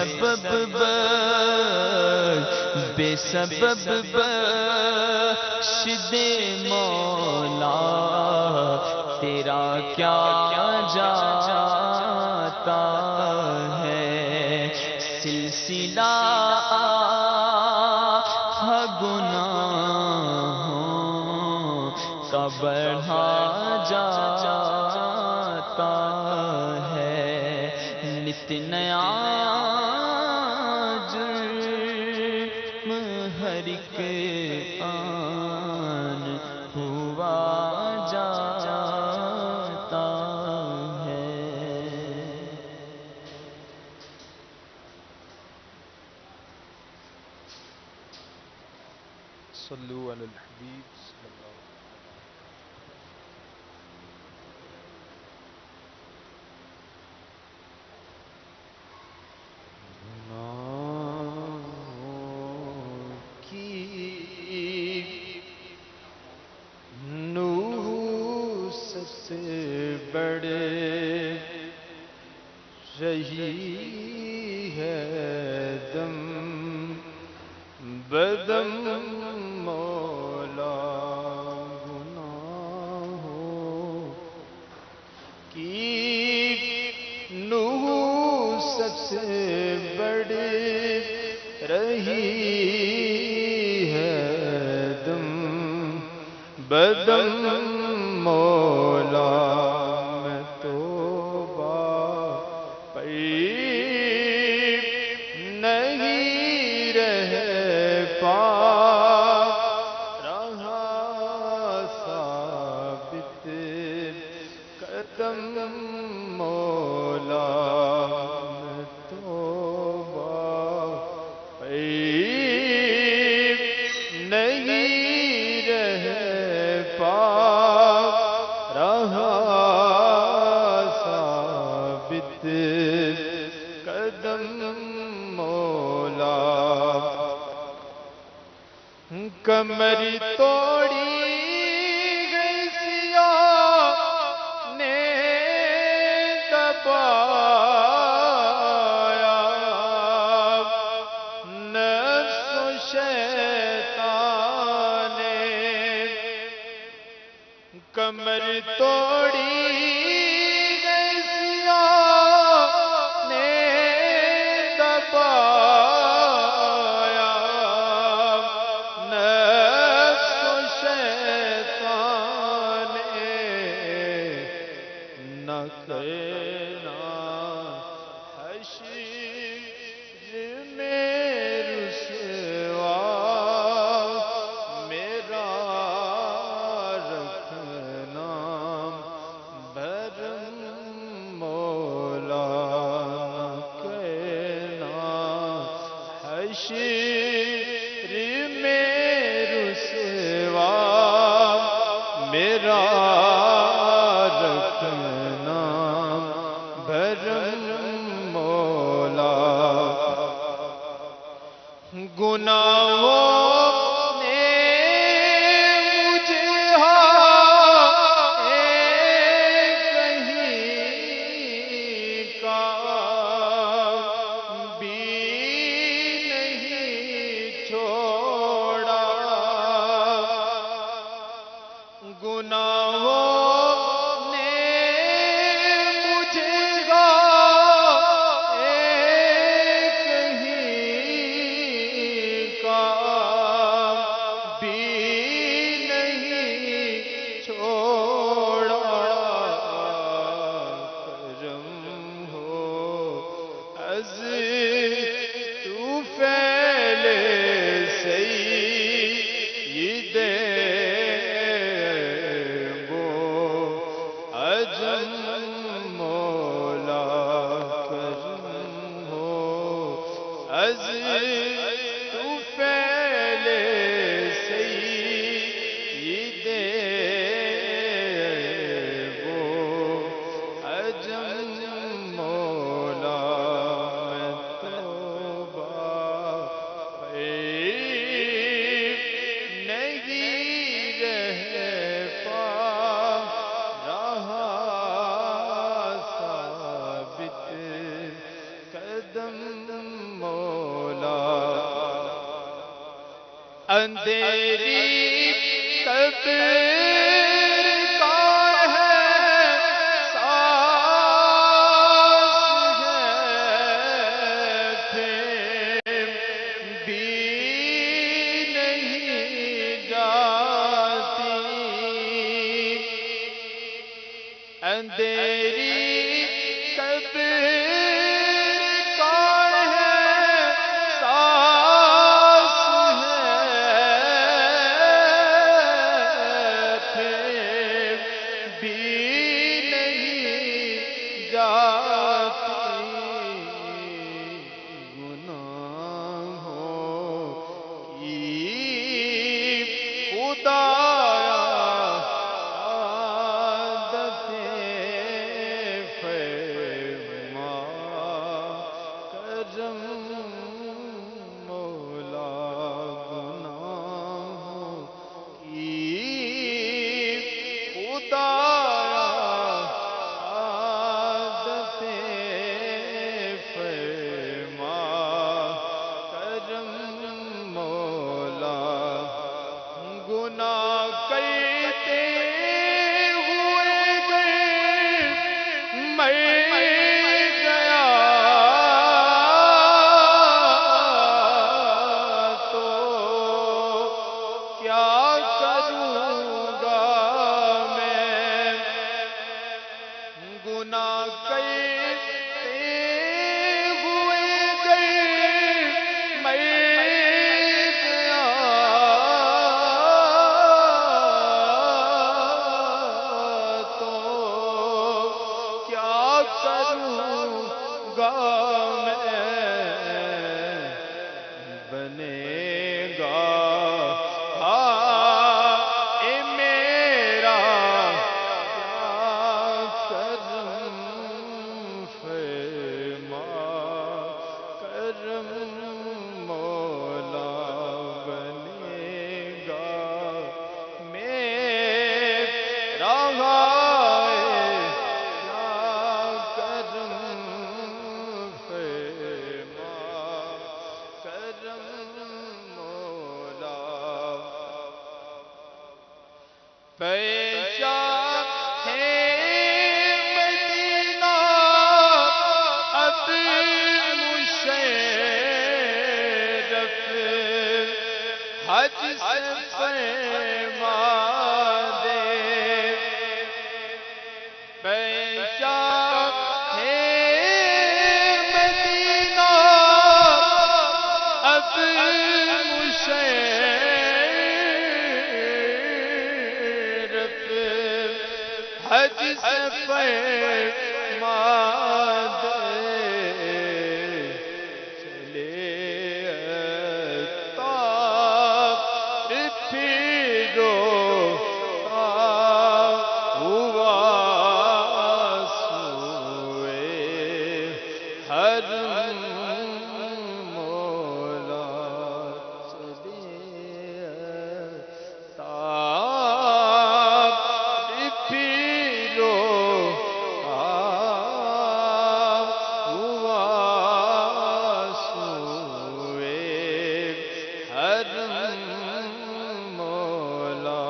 سبب بے سبب بخش دے مولا، تیرا کیا جاتا ہے سلسلہ گناہوں کا بڑھا جاتا ہے، نت نیا جرم ہر ایک آن ہوا جاتا ہے۔ صلو علی الحبیب صلی اللہ علیہ وسلم۔ گناہوں کی نحوست سے بڑھ رہی ہے دم بدم مولا، گناہوں کی نحوست سے بڑھ رہی ہے دم بدم مولا، میں توبہ پر نہیں رہ پا رہا ثابت قدم مولا، میں توبہ پر نہیں رہ پا رہا ثابت قدم مولا، کمر توڑی گئی سیاہ نے دبایا، نفس و شیطان نے کمر توڑی گئی سیاہ نے دبایا، نفس و شیطان نے نہ کہنا حشر میں رسوا میرا رکھنا بھرم مولا، نہ کہنا حشر میں رسوا میرا رکھنا بھرم مولا، گناہوں نے مجھے کہیں کا بھی نہیں چھوڑا، گناہوں نے مجھے کہیں کا اندھیری قبر کا ہے ساز ہے پھر بھی نہیں جاتی اندھیری قبر کا ہے ساز پھر بھی نہیں جاتی گناہوں کی خدایا عادتیں فرما کرم مولا گناہوں کی خدایا عادتیں فرما کرم مولا گناہ کرتے ہوئے مر گیا تو کیا کروں گا میں گناہ کرتے ہوئے مر گیا تو کیا کروں گا میں بنے گا اے میرا کیا کرم فرما کرم مولا بنے گا میرا کرم فرما کرم مولا پیشاب ہے مدینہ اب مشرف حج سے فرما دے پیشاب ہے مدینہ اب مشرف حج سے فرما دے چلے طاف پھرو ہوا سوئے حرم مولا چلے طاف پھرو ہوا سوئے حرم مولا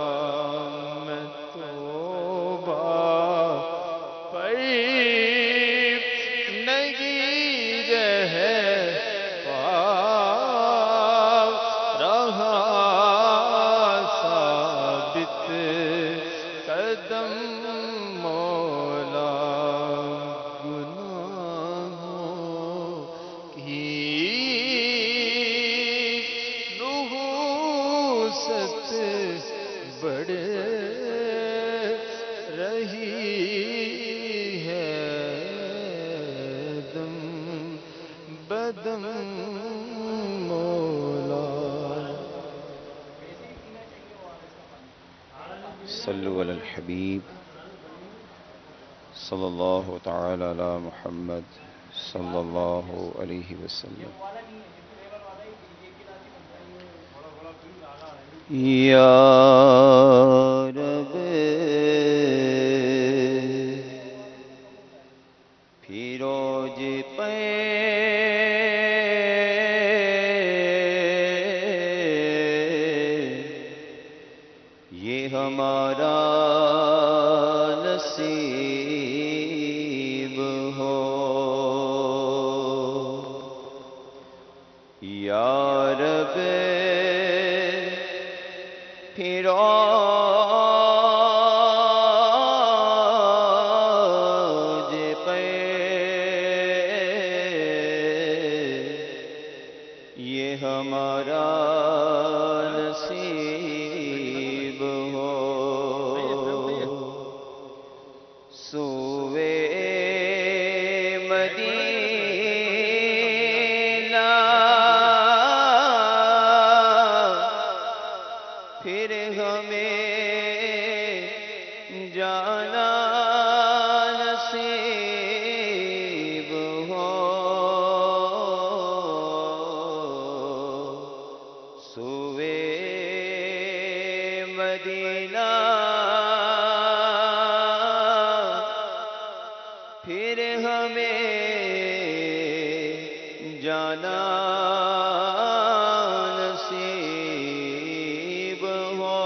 میں توبہ پر نہیں رہ پا رہا ثابت قدم مولا گناہوں کی نحوست بڑھ رہی ہے دم بدم مولا صلو علی الحبیب صلی اللہ تعالی علی محمد صلی اللہ علیہ وسلم یا رب فیروز ہمارا نصیب ہو یا رب فراج پہ یہ ہمارا نصیب ہو سوئے مدینہ پھر ہمیں جانا نصیب ہو سوئے مدینہ پھر ہمیں جانا نصیب ہو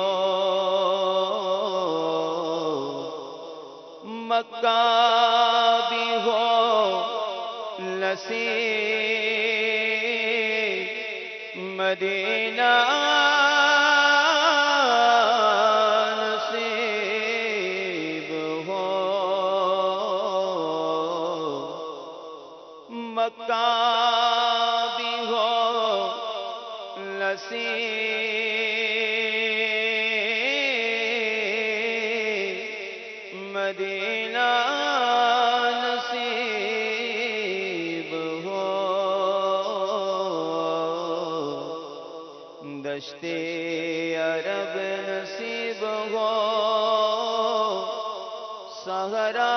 مکہ بھی ہو نصیب مدینہ نصیب ہو مکہ بھی ہو نصیب مدینہ نصیب ہو دشت عرب نصیب ہو صحرا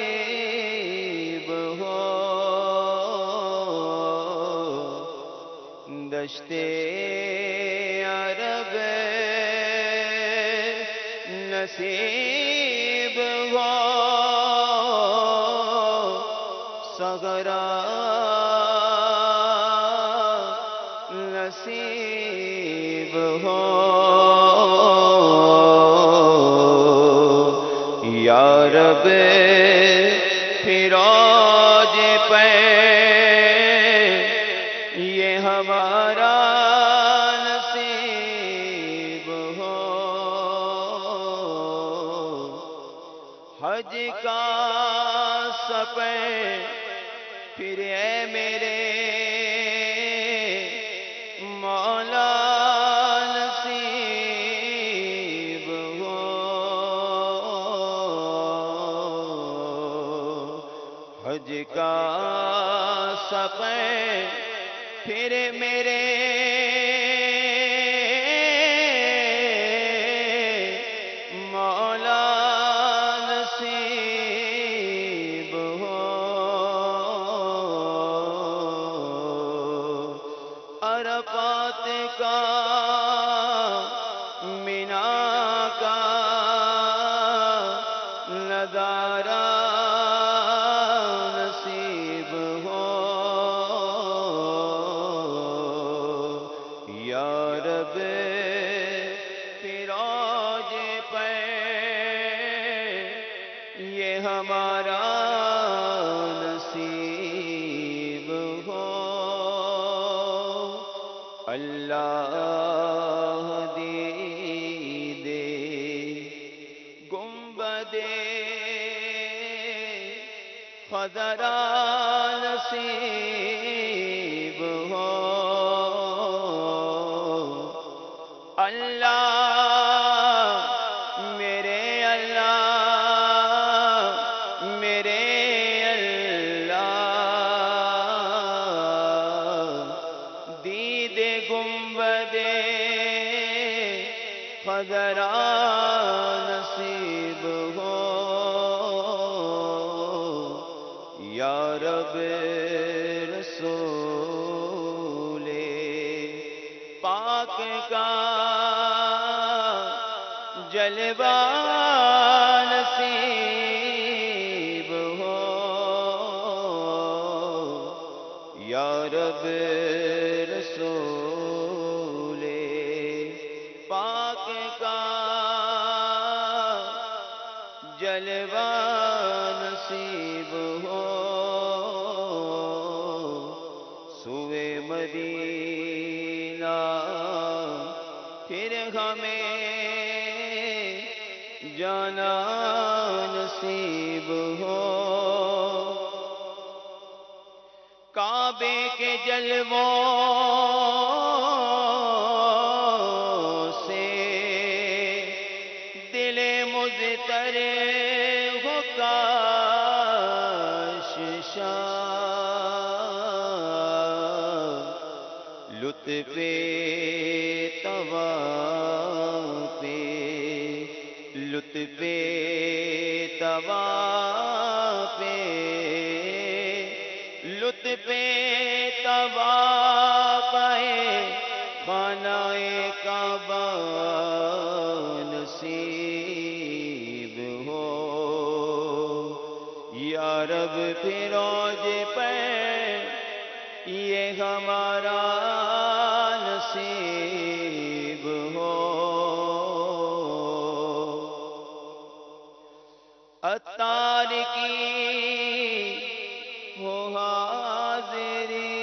نصیب ہو دشت عرب نصیب ہو صحرا نصیب ہو یا رب فراج پہ یہ ہمارا نصیب ہو حج کا سپے پھر اے میرے مولا نصیب ہو حج کا سپے پھر میرے مولا نصیب ہو عرفات کا مینا کا نظارہ نصیب ہو یا رب فراج پہ یہ ہمارا نصیب ہو اللہ دیدے گنبدے خضرا نصیب ہو اللہ میرے اللہ میرے اللہ دید گنبدے خضرا نصیب ہو یا رب رسول پاک کا جلوہ نصیب ہو یا رب رسول پاک مدینہ پھر ہمیں جانا نصیب ہو، کعبے کے جلووں سے دل مضطر ہو کاش شاہ لطف طواف لطف طواف لطف طواف خانہ کعبہ نصیب ہو، یا رب فیروز پہ یہ ہمارا نصیب ہو، عطار کی ہو حاضری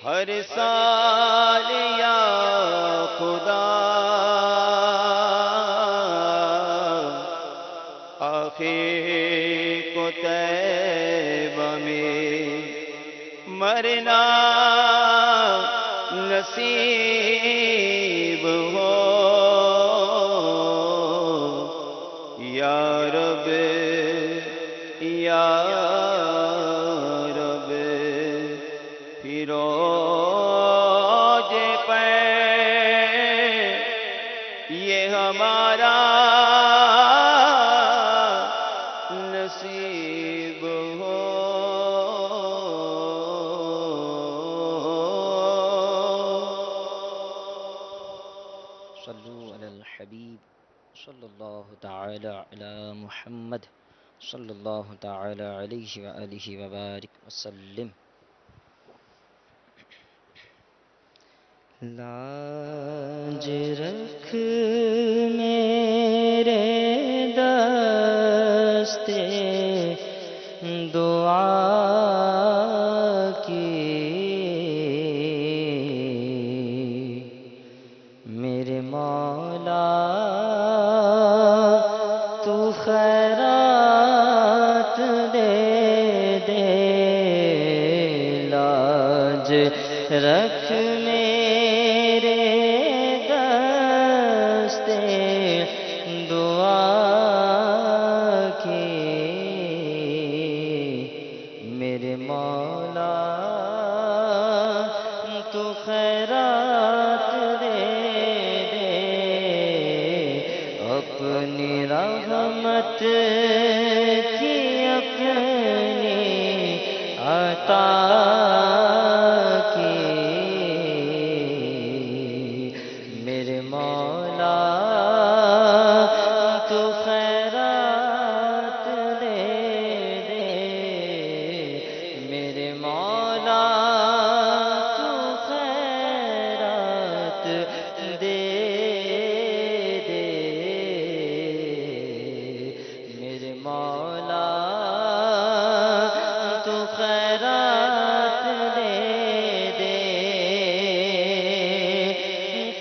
ہر سال یا خدا، آخر کو طیبہ میں مرنا نصیب ہو، یا رب یا رب فیروز پہ یہ ہمارا نصیب ہو۔ صلو علی الحبیب صلی اللہ تعالی علی محمد صلی اللہ تعالی علیہ وآلہ وبارک وسلم۔ لاج رکھ میرے دستے دعا کی، میرے مولا تو خیرات دے دے، لاج رکھ میرے دستے دعا کی، میرے مولا تو خیرات دے دے، اپنی رحمت کی اپنی عطا کی، میرے مولا تو خیرات دے دے، میرے مولا تو خیرات دے دے، میرے مولا تو خیرات دے دے،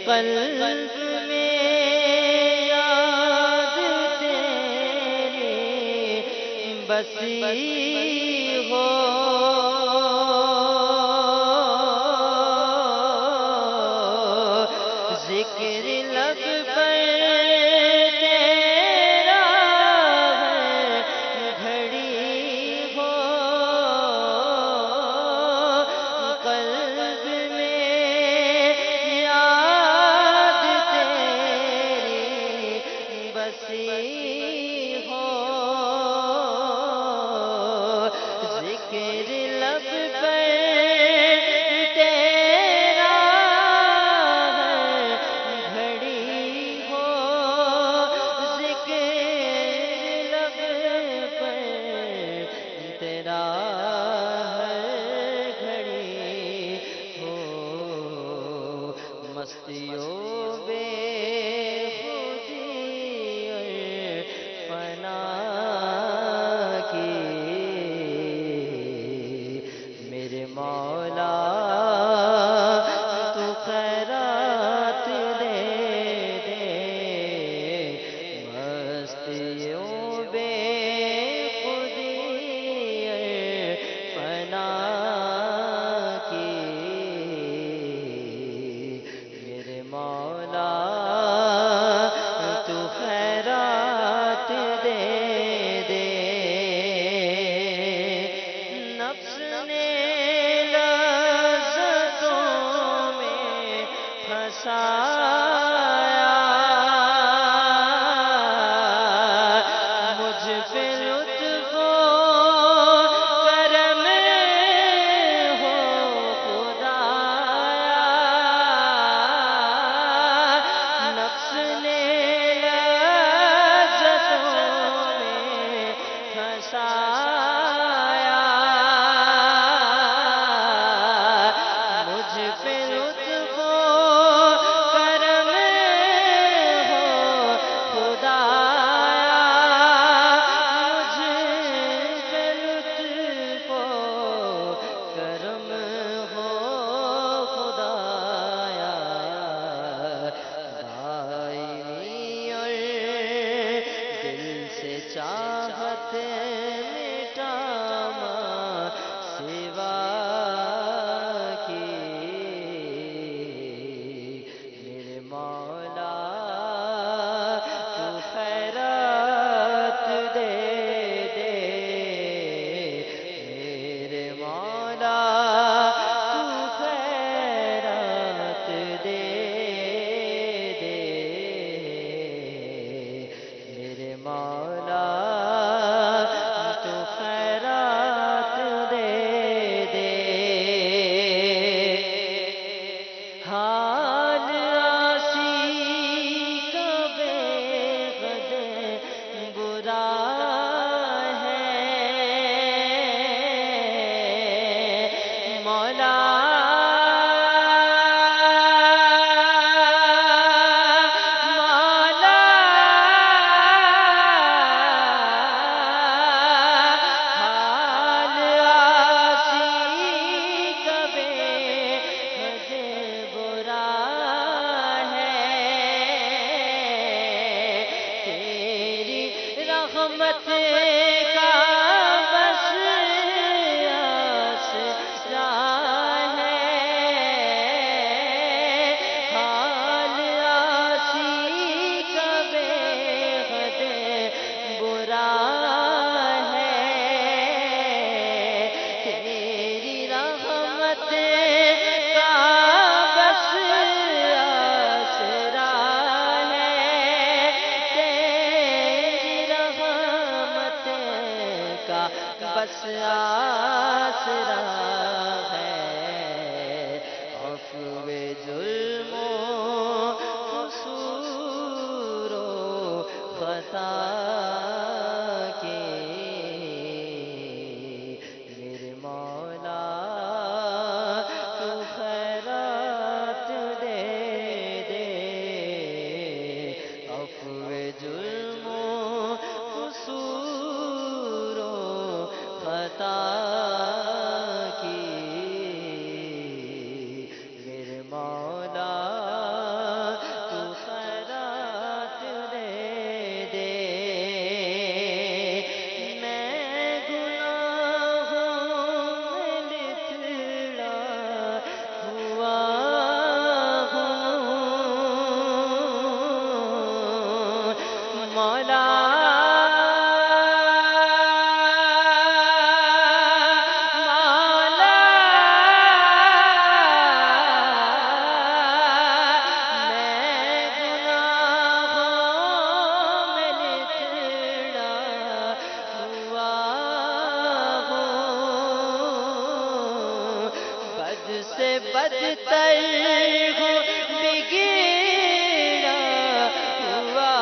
قلب میں یاد تیری بسی ہو، ذکر لب پر تیرا ہے گھڑی ہو، قلب میں یاد تیری بسی ہو، ذکر لب پر تیرا ہے گھڑی ہو، ذکر لب پر تیرا ہے گھڑی ہو، مستیوں بے خودی اور فنا کی، نفس نے لذتوں میں پھنسایا، مجھ پہ لطف و کرم ہو خدایا، نفس نے لذتوں میں پھنسایا، مجھ پہ لطف و کرم ہو خدایا، مجھ پہ لطف و کرم ہو خدایا، دائمی اور دل سے چاہت مٹاما سوا کی، میرے مولا تو خیرات دے دے، میرے مولا تو خیرات دے دے، میرے مولا تو خیرات دے دے، حال آسی کا بے حد برا ہے، مولا مولا حال آسی کا بے حد برا ہے، تیری رحمت کا بس آسرا ہے، حال آسی کا بے حد برا ہے، تیری رحمت کا بس آسرا ہے، تیری رحمت کا بس آسرا ہے، عفو ظلم و قصور و خطا کی، میرے مولا تو خیرات دے دے، عفو ظلم و قصور و خطا کی، میرے مولا تو خیرات دے دے، میں گناہوں میں لتھڑا ہوا ہوں، مولا مولا میں گناہوں میں لتھڑا ہوا ہوں، بد سے بدتر ہوں، بگڑا ہوا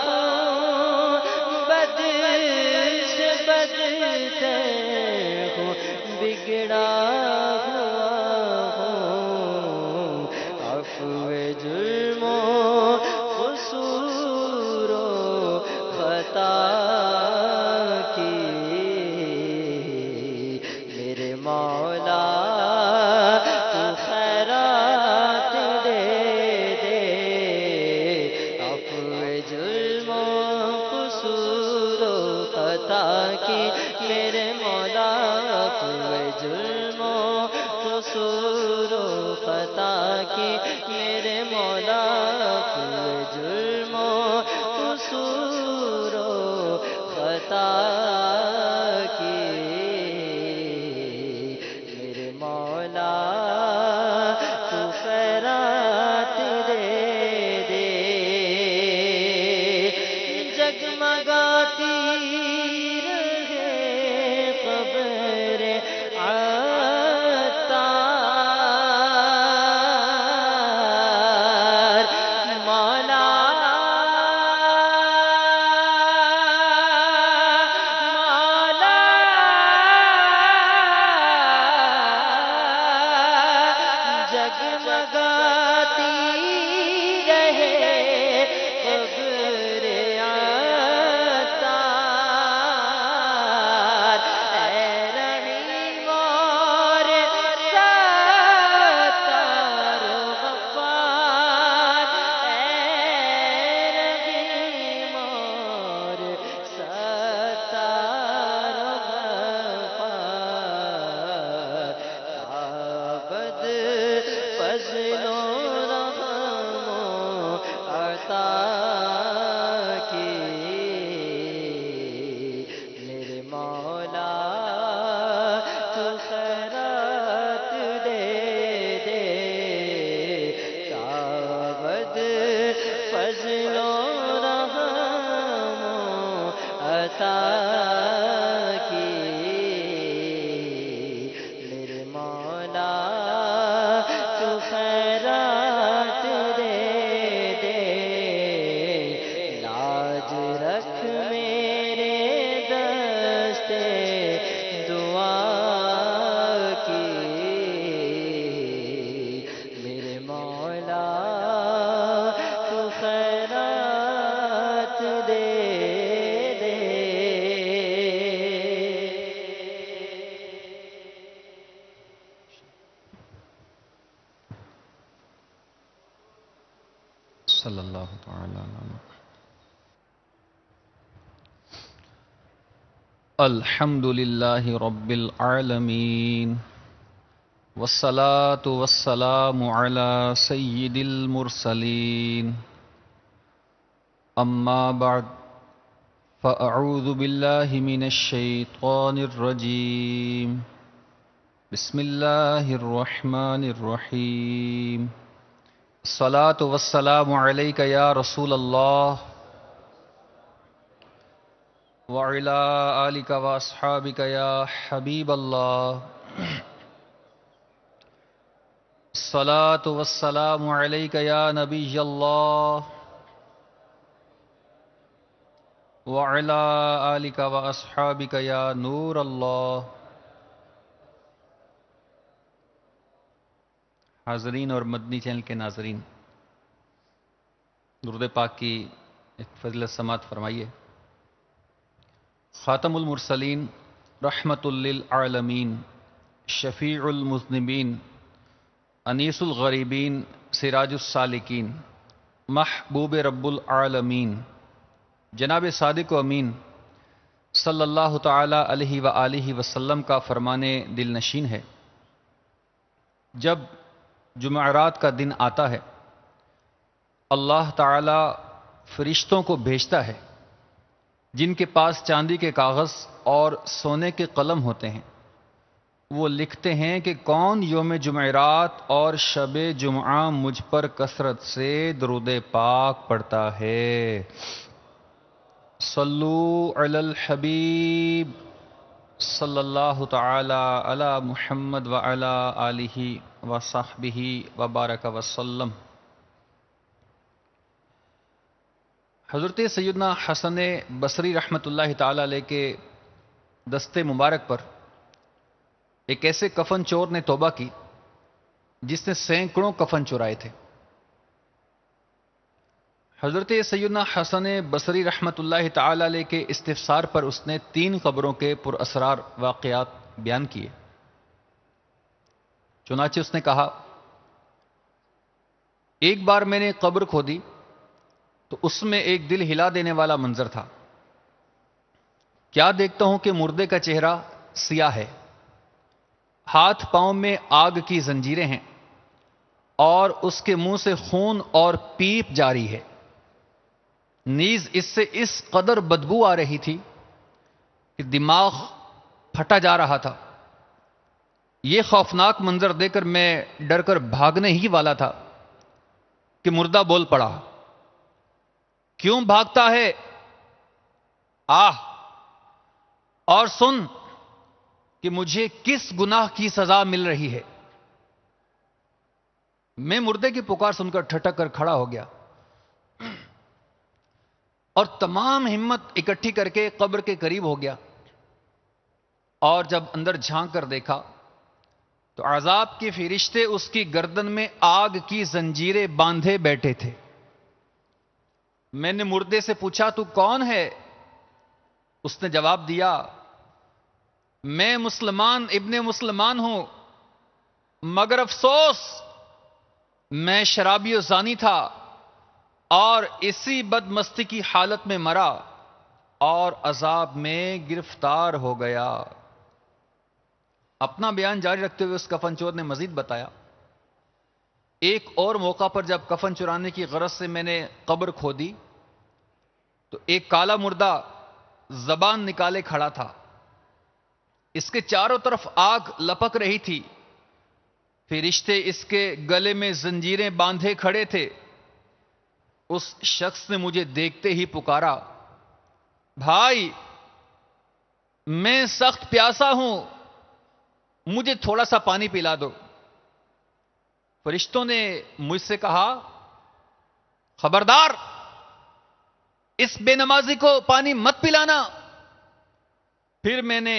ہوں، بد سے بدتر ہوں، بگڑا ہوا ہوں، عفو ظلم و قصور و خطا کی، میرے مولا تو خیرات دے دے، عفو ظلم و قصور و خطا کی، میرے مولا عفو ظلم و قصور و خطا کی، میرے مولا عفو ظلم و قصور و خطا کی، جگاتی رہے قبر عطار، اے رحیم اور ستار و غفار، اے رحیم اور ستار و غفار، ابد فضل و رحم و عطا کی میرے مولا تو خیرات دے دے، ابد فضل و رحم و عطا کی میرے مولا تو خیرات دے دے، لاج رکھ میرے دستے دعا کی میرے مولا تو خیرات دے دے۔ صلی اللہ تعالی علیہ الحمد للہ رب العالمین والصلاة والسلام على سید المرسلین اما بعد فاعوذ باللہ من الشیطان الرجیم بسم اللہ الرحمن الرحیم الصلاة والسلام علیک یا رسول اللہ وعلی آلک واصحابک یا حبیب اللہ الصلاة والسلام علیک یا نبی اللہ وعلی آلک واصحابک یا نور اللہ۔ حاضرین اور مدنی چینل کے ناظرین، درود پاک کی ایک فضیلت سماعت فرمائیے۔ خاتم المرسلین، رحمت للعالمین، شفیع المذنبین، انیس الغریبین، سراج السالکین، محبوب رب العالمین، جناب صادق و امین صلی اللہ تعالی علیہ وآلہ وسلم کا فرمان دل نشین ہے، جب جمعرات کا دن آتا ہے اللہ تعالی فرشتوں کو بھیجتا ہے جن کے پاس چاندی کے کاغذ اور سونے کے قلم ہوتے ہیں۔ وہ لکھتے ہیں کہ کون یوم جمعرات اور شب جمعہ مجھ پر کثرت سے درود پاک پڑھتا ہے۔ صلو علی الحبیب صلی اللہ تعالی علی محمد وعلی آلہ وصحبہ وبارک وسلم۔ حضرت سیدنا حسن بصری رحمۃ اللہ تعالی علیہ کے دستے مبارک پر ایک ایسے کفن چور نے توبہ کی جس نے سینکڑوں کفن چرائے تھے۔ حضرت سیدنا حسن بصری رحمۃ اللہ تعالی علیہ کے استفسار پر اس نے 3 قبروں کے پر اسرار واقعات بیان کیے۔ چنانچہ اس نے کہا، ایک بار میں نے قبر کھودی تو اس میں ایک دل ہلا دینے والا منظر تھا۔ کیا دیکھتا ہوں کہ مردے کا چہرہ سیاہ ہے، ہاتھ پاؤں میں آگ کی زنجیریں ہیں اور اس کے منہ سے خون اور پیپ جاری ہے، نیز اس سے اس قدر بدبو آ رہی تھی کہ دماغ پھٹا جا رہا تھا۔ یہ خوفناک منظر دیکھ کر میں ڈر کر بھاگنے ہی والا تھا کہ مردہ بول پڑا، کیوں بھاگتا ہے؟ آہ اور سن کہ مجھے کس گناہ کی سزا مل رہی ہے۔ میں مردے کی پکار سن کر ٹھٹک کر کھڑا ہو گیا اور تمام ہمت اکٹھی کر کے قبر کے قریب ہو گیا، اور جب اندر جھانک کر دیکھا تو عذاب کے فرشتے اس کی گردن میں آگ کی زنجیریں باندھے بیٹھے تھے۔ میں نے مردے سے پوچھا تو کون ہے؟ اس نے جواب دیا میں مسلمان ابن مسلمان ہوں، مگر افسوس میں شرابی و زانی تھا اور اسی بدمستی کی حالت میں مرا اور عذاب میں گرفتار ہو گیا۔ اپنا بیان جاری رکھتے ہوئے اس کفن چور نے مزید بتایا ایک اور موقع پر جب کفن چرانے کی غرض سے میں نے قبر کھودی تو ایک کالا مردہ زبان نکالے کھڑا تھا، اس کے چاروں طرف آگ لپک رہی تھی، فرشتے اس کے گلے میں زنجیریں باندھے کھڑے تھے۔ اس شخص نے مجھے دیکھتے ہی پکارا بھائی میں سخت پیاسا ہوں، مجھے تھوڑا سا پانی پلا دو۔ فرشتوں نے مجھ سے کہا خبردار اس بے نمازی کو پانی مت پلانا۔ پھر میں نے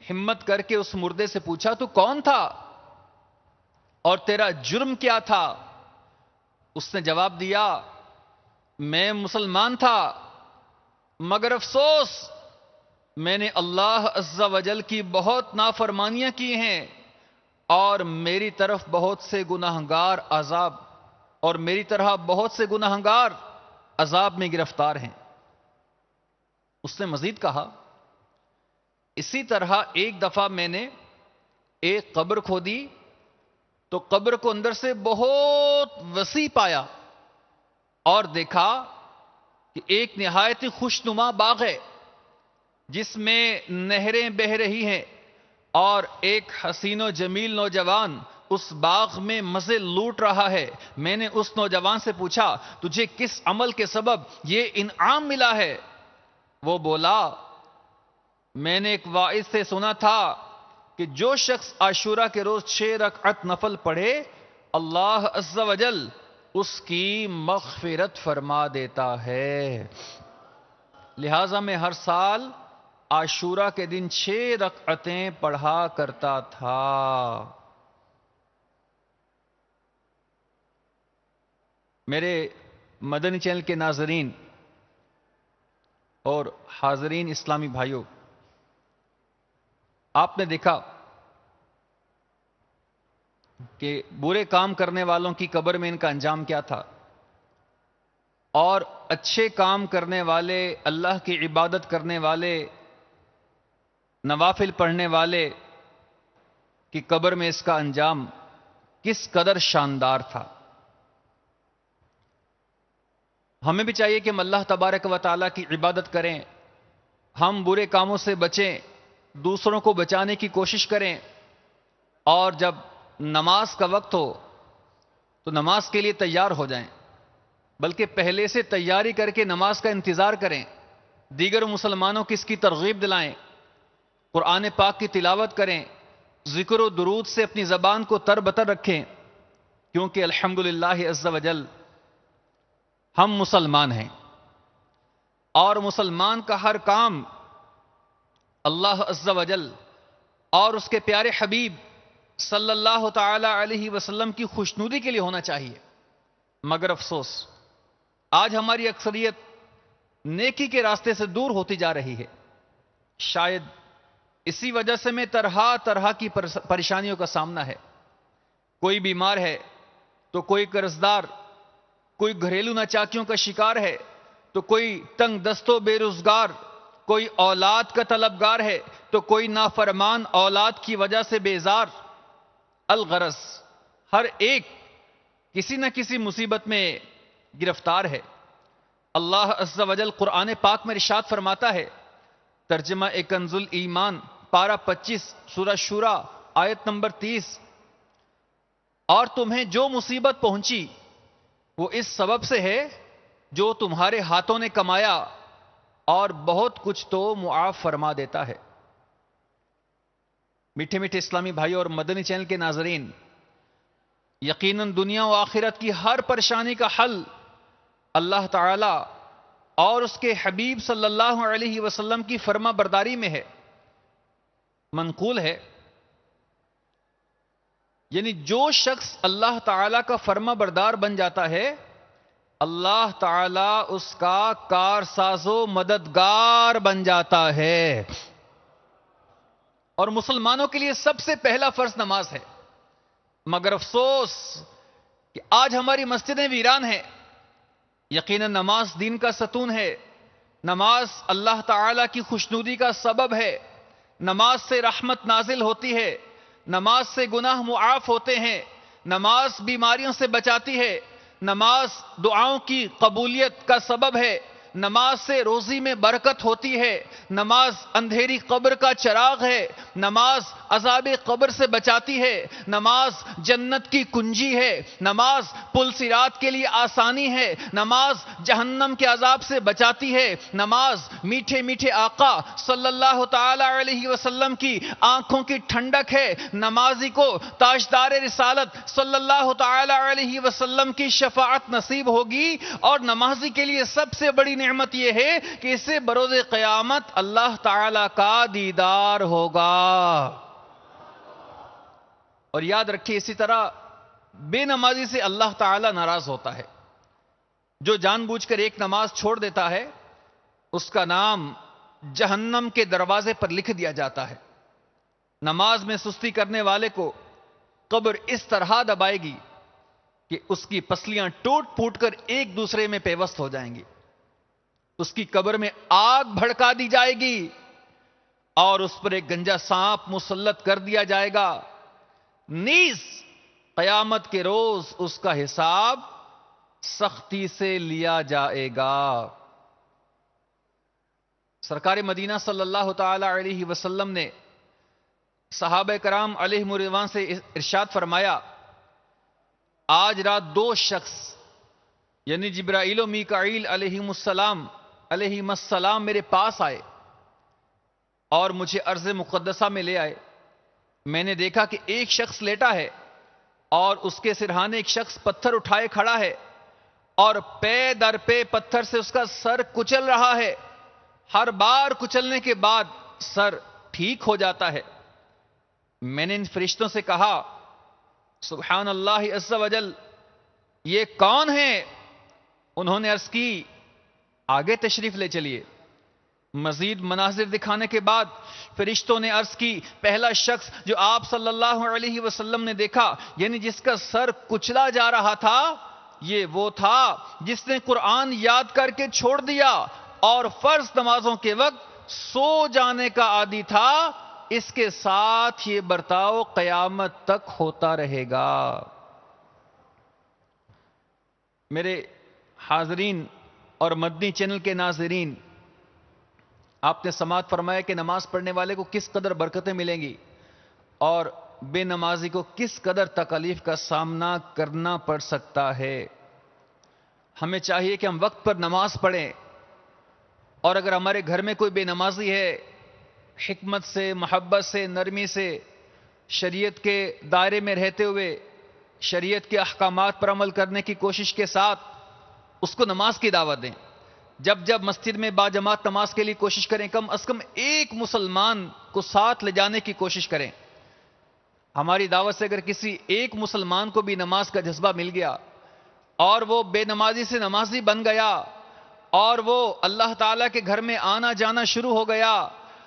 ہمت کر کے اس مردے سے پوچھا تو کون تھا اور تیرا جرم کیا تھا؟ اس نے جواب دیا میں مسلمان تھا، مگر افسوس میں نے اللہ عز و جل کی بہت نافرمانیاں کی ہیں اور میری طرف بہت سے گناہگار عذاب میں گرفتار ہیں۔ اس نے مزید کہا اسی طرح ایک دفعہ میں نے ایک قبر کھودی تو قبر کو اندر سے بہت وسیع پایا اور دیکھا کہ ایک نہایت خوشنما باغ ہے جس میں نہریں بہہ رہی ہیں اور ایک حسین و جمیل نوجوان اس باغ میں مزے لوٹ رہا ہے۔ میں نے اس نوجوان سے پوچھا تجھے کس عمل کے سبب یہ انعام ملا ہے؟ وہ بولا میں نے ایک واعظ سے سنا تھا کہ جو شخص عاشورہ کے روز 6 رکعت نفل پڑھے اللہ عز و جل اس کی مغفرت فرما دیتا ہے، لہذا میں ہر سال عاشورہ کے دن 6 رکعتیں پڑھا کرتا تھا۔ میرے مدنی چینل کے ناظرین اور حاضرین اسلامی بھائیوں، آپ نے دیکھا کہ برے کام کرنے والوں کی قبر میں ان کا انجام کیا تھا اور اچھے کام کرنے والے، اللہ کی عبادت کرنے والے، نوافل پڑھنے والے کی قبر میں اس کا انجام کس قدر شاندار تھا۔ ہمیں بھی چاہیے کہ ہم اللہ تبارک و تعالیٰ کی عبادت کریں، ہم برے کاموں سے بچیں، دوسروں کو بچانے کی کوشش کریں، اور جب نماز کا وقت ہو تو نماز کے لیے تیار ہو جائیں، بلکہ پہلے سے تیاری کر کے نماز کا انتظار کریں، دیگر مسلمانوں کی اس کی ترغیب دلائیں، قرآن پاک کی تلاوت کریں، ذکر و درود سے اپنی زبان کو تر بتر رکھیں، کیونکہ الحمدللہ عز و جل ہم مسلمان ہیں اور مسلمان کا ہر کام اللہ عز و جل اور اس کے پیارے حبیب صلی اللہ تعالی علیہ وسلم کی خوشنودی کے لیے ہونا چاہیے۔ مگر افسوس آج ہماری اکثریت نیکی کے راستے سے دور ہوتی جا رہی ہے۔ شاید اسی وجہ سے میں طرح کی پریشانیوں کا سامنا ہے۔ کوئی بیمار ہے تو کوئی قرضدار، کوئی گھریلو ناچاکیوں کا شکار ہے تو کوئی تنگ دست و بے روزگار، کوئی اولاد کا طلبگار ہے تو کوئی نافرمان اولاد کی وجہ سے بیزار۔ الغرض ہر ایک کسی نہ کسی مصیبت میں گرفتار ہے۔ اللہ عز و جل قرآن پاک میں ارشاد فرماتا ہے، ترجمہ کنز الایمان پارہ 25 سورہ شورى آیت نمبر 30، اور تمہیں جو مصیبت پہنچی وہ اس سبب سے ہے جو تمہارے ہاتھوں نے کمایا، اور بہت کچھ تو معاف فرما دیتا ہے۔ میٹھے میٹھے اسلامی بھائیوں اور مدنی چینل کے ناظرین، یقیناً دنیا و آخرت کی ہر پریشانی کا حل اللہ تعالی اور اس کے حبیب صلی اللہ علیہ وسلم کی فرما برداری میں ہے۔ منقول ہے یعنی جو شخص اللہ تعالیٰ کا فرما بردار بن جاتا ہے، اللہ تعالیٰ اس کا کارساز و مددگار بن جاتا ہے. اور مسلمانوں کے لیے سب سے پہلا فرض نماز ہے. مگر افسوس کہ آج ہماری مسجدیں ویران ہیں. یقیناً نماز دین کا ستون ہے. نماز اللہ تعالیٰ کی خوشنودی کا سبب ہے. نماز سے رحمت نازل ہوتی ہے. نماز سے گناہ معاف ہوتے ہیں. نماز بیماریوں سے بچاتی ہے. نماز دعاؤں کی قبولیت کا سبب ہے. نماز سے روزی میں برکت ہوتی ہے. نماز اندھیری قبر کا چراغ ہے. نماز عذاب قبر سے بچاتی ہے. نماز جنت کی کنجی ہے. نماز پل صراط کے لیے آسانی ہے. نماز جہنم کے عذاب سے بچاتی ہے. نماز میٹھے میٹھے آقا صلی اللہ تعالی علیہ وسلم کی آنکھوں کی ٹھنڈک ہے. نمازی کو تاجدار رسالت صلی اللہ تعالی علیہ وسلم کی شفاعت نصیب ہوگی. اور نمازی کے لیے سب سے بڑی نعمت یہ ہے کہ اسے بروز قیامت اللہ تعالی کا دیدار ہوگا. اور یاد رکھیے اسی طرح بے نمازی سے اللہ تعالی ناراض ہوتا ہے. جو جان بوجھ کر ایک نماز چھوڑ دیتا ہے اس کا نام جہنم کے دروازے پر لکھ دیا جاتا ہے. نماز میں سستی کرنے والے کو قبر اس طرح دبائے گی کہ اس کی پسلیاں ٹوٹ پھوٹ کر ایک دوسرے میں پیوست ہو جائیں گی. اس کی قبر میں آگ بھڑکا دی جائے گی اور اس پر ایک گنجا سانپ مسلط کر دیا جائے گا. نیز قیامت کے روز اس کا حساب سختی سے لیا جائے گا. سرکار مدینہ صلی اللہ تعالی علیہ وسلم نے صحابہ کرام علیہم رضوان سے ارشاد فرمایا، آج رات دو شخص یعنی جبرائیل و میکائیل علیہم السلام میرے پاس آئے اور مجھے ارض مقدسہ میں لے آئے. میں نے دیکھا کہ ایک شخص لیٹا ہے اور اس کے سرہانے ایک شخص پتھر اٹھائے کھڑا ہے اور پے در پے پتھر سے اس کا سر کچل رہا ہے. ہر بار کچلنے کے بعد سر ٹھیک ہو جاتا ہے. میں نے ان فرشتوں سے کہا سبحان اللہ عز و جل، یہ کون ہیں؟ انہوں نے عرض کی آگے تشریف لے چلیے. مزید مناظر دکھانے کے بعد فرشتوں نے عرض کی پہلا شخص جو آپ صلی اللہ علیہ وسلم نے دیکھا یعنی جس کا سر کچلا جا رہا تھا، یہ وہ تھا جس نے قرآن یاد کر کے چھوڑ دیا اور فرض نمازوں کے وقت سو جانے کا عادی تھا. اس کے ساتھ یہ برتاؤ قیامت تک ہوتا رہے گا. میرے حاضرین اور مدنی چینل کے ناظرین، آپ نے سماعت فرمایا کہ نماز پڑھنے والے کو کس قدر برکتیں ملیں گی اور بے نمازی کو کس قدر تکالیف کا سامنا کرنا پڑ سکتا ہے. ہمیں چاہیے کہ ہم وقت پر نماز پڑھیں، اور اگر ہمارے گھر میں کوئی بے نمازی ہے، حکمت سے، محبت سے، نرمی سے، شریعت کے دائرے میں رہتے ہوئے شریعت کے احکامات پر عمل کرنے کی کوشش کے ساتھ اس کو نماز کی دعوت دیں. جب جب مسجد میں باجماعت نماز کے لیے کوشش کریں، کم از کم ایک مسلمان کو ساتھ لے جانے کی کوشش کریں. ہماری دعوت سے اگر کسی ایک مسلمان کو بھی نماز کا جذبہ مل گیا اور وہ بے نمازی سے نمازی بن گیا اور وہ اللہ تعالیٰ کے گھر میں آنا جانا شروع ہو گیا،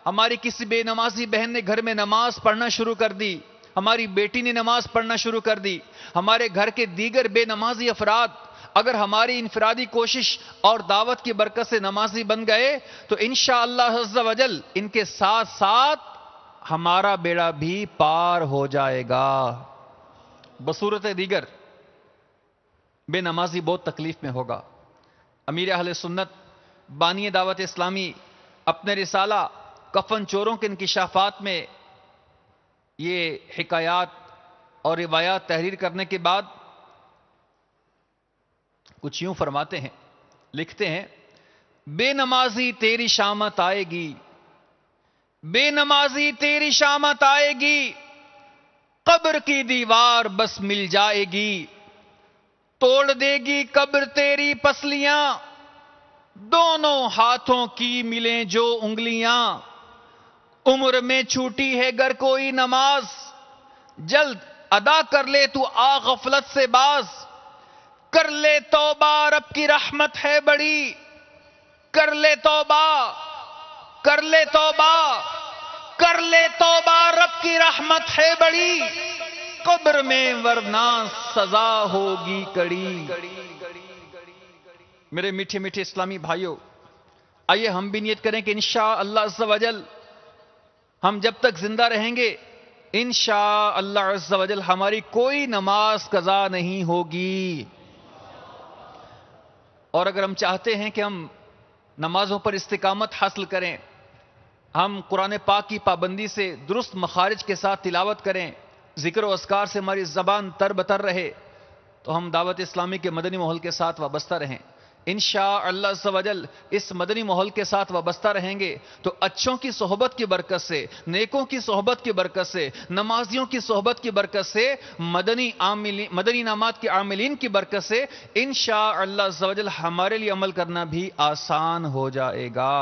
ہماری کسی بے نمازی بہن نے گھر میں نماز پڑھنا شروع کر دی، ہماری بیٹی نے نماز پڑھنا شروع کر دی، ہمارے گھر کے دیگر بے نمازی افراد اگر ہماری انفرادی کوشش اور دعوت کی برکت سے نمازی بن گئے تو انشاءاللہ عز و جل ان کے ساتھ ساتھ ہمارا بیڑا بھی پار ہو جائے گا. بصورت دیگر بے نمازی بہت تکلیف میں ہوگا. امیر اہل سنت بانی دعوت اسلامی اپنے رسالہ کفن چوروں کے انکشافات میں یہ حکایات اور روایات تحریر کرنے کے بعد کچھ یوں فرماتے ہیں، لکھتے ہیں، بے نمازی تیری شامت آئے گی، بے نمازی تیری شامت آئے گی، قبر کی دیوار بس مل جائے گی، توڑ دے گی قبر تیری پسلیاں، دونوں ہاتھوں کی ملیں جو انگلیاں، عمر میں چھوٹی ہے گر کوئی نماز، جلد ادا کر لے تو آ غفلت سے باز، کر لے توبہ رب کی رحمت ہے بڑی، کر لے توبہ، کر لے توبہ، کر لے توبہ رب کی رحمت ہے بڑی، قبر میں ورنہ سزا ہوگی کڑی۔ میرے میٹھے میٹھے اسلامی بھائیوں، آئیے ہم بھی نیت کریں کہ انشاءاللہ عز و جل ہم جب تک زندہ رہیں گے انشاءاللہ عز و جل ہماری کوئی نماز قضا نہیں ہوگی۔ اور اگر ہم چاہتے ہیں کہ ہم نمازوں پر استقامت حاصل کریں، ہم قرآن پاک کی پابندی سے درست مخارج کے ساتھ تلاوت کریں، ذکر و اذکار سے ہماری زبان تر بتر رہے، تو ہم دعوت اسلامی کے مدنی ماحول کے ساتھ وابستہ رہیں۔ انشاءاللہ عز و جل اس مدنی ماحول کے ساتھ وابستہ رہیں گے تو اچھوں کی صحبت کی برکت سے، نیکوں کی صحبت کی برکت سے، نمازیوں کی صحبت کی برکت سے، مدنی انعامات کے عاملین کی برکت سے انشاءاللہ عز و جل ہمارے لیے عمل کرنا بھی آسان ہو جائے گا۔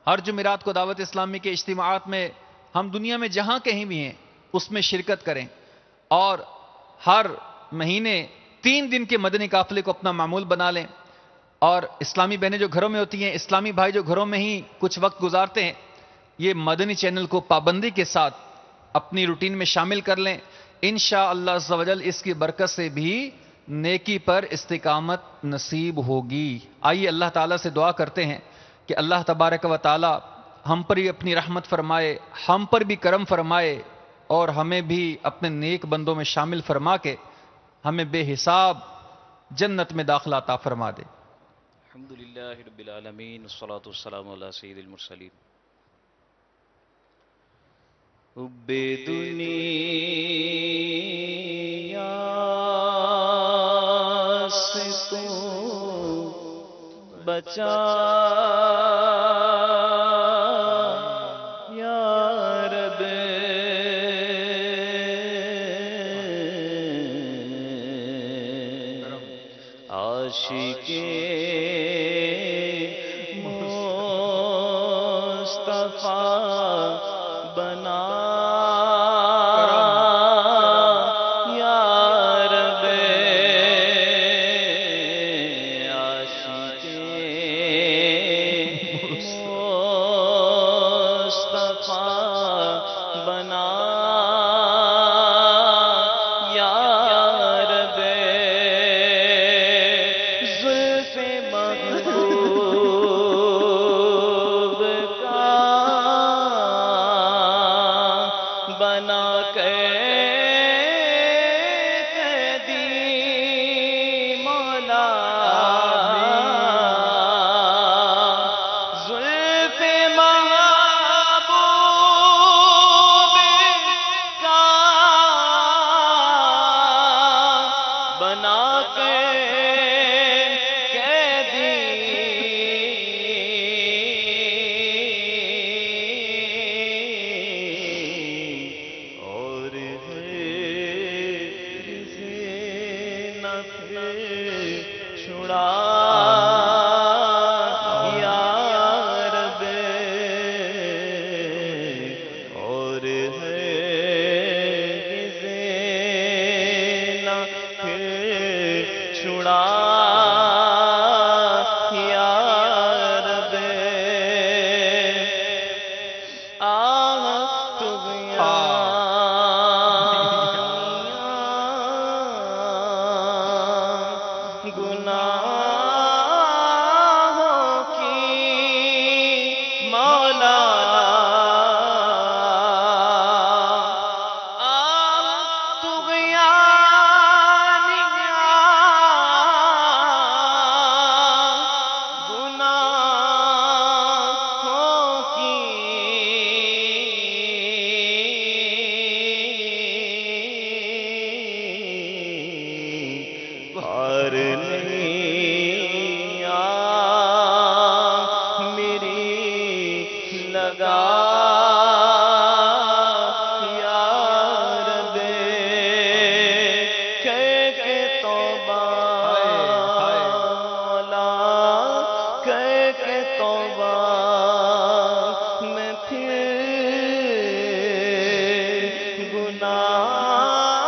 ہر جمعرات کو دعوت اسلامی کے اجتماعات میں ہم دنیا میں جہاں کہیں بھی ہیں اس میں شرکت کریں، اور ہر مہینے 3 دن کے مدنی قافلے کو اپنا معمول بنا لیں، اور اسلامی بہنیں جو گھروں میں ہوتی ہیں، اسلامی بھائی جو گھروں میں ہی کچھ وقت گزارتے ہیں، یہ مدنی چینل کو پابندی کے ساتھ اپنی روٹین میں شامل کر لیں۔ انشاءاللہ عز و جل اس کی برکت سے بھی نیکی پر استقامت نصیب ہوگی۔ آئیے اللہ تعالیٰ سے دعا کرتے ہیں کہ اللہ تبارک و تعالی ہم پر ہی اپنی رحمت فرمائے، ہم پر بھی کرم فرمائے، اور ہمیں بھی اپنے نیک بندوں میں شامل فرما کے ہمیں بے حساب جنت میں داخلہ عطا فرما دے۔ الحمدللہ رب العالمین، والصلاة والسلام علی سید المرسلین۔ حب دنیا سے تو بچا یا رب، عاشق بنا یا رب، عاشق مصطفیٰ بنا یا رب، زلف محبوب کا بنا کے قیدی مولا، زلف محبوب کا بنا کے چھڑا یا رب، اور ہے کسے نہ چھڑا یا رب، گناہوں کی مولا، گناہوں کی پار نہیں میری لگا یا رب، کہہ کے توبہ مولا، کہہ کے توبہ میں پھر گناہ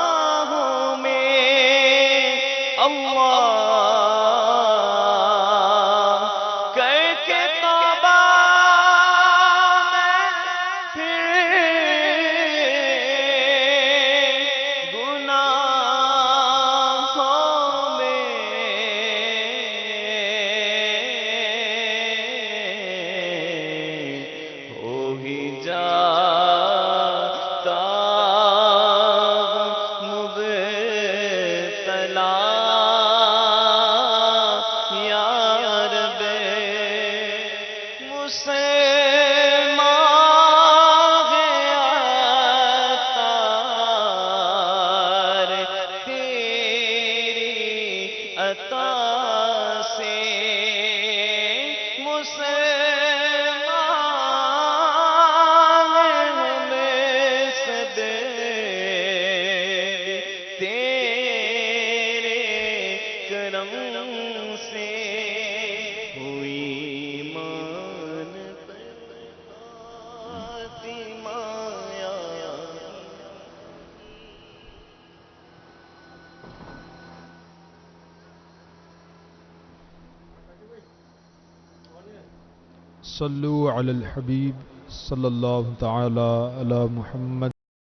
صلوا علی الحبیب صلی اللہ تعالی علی محمد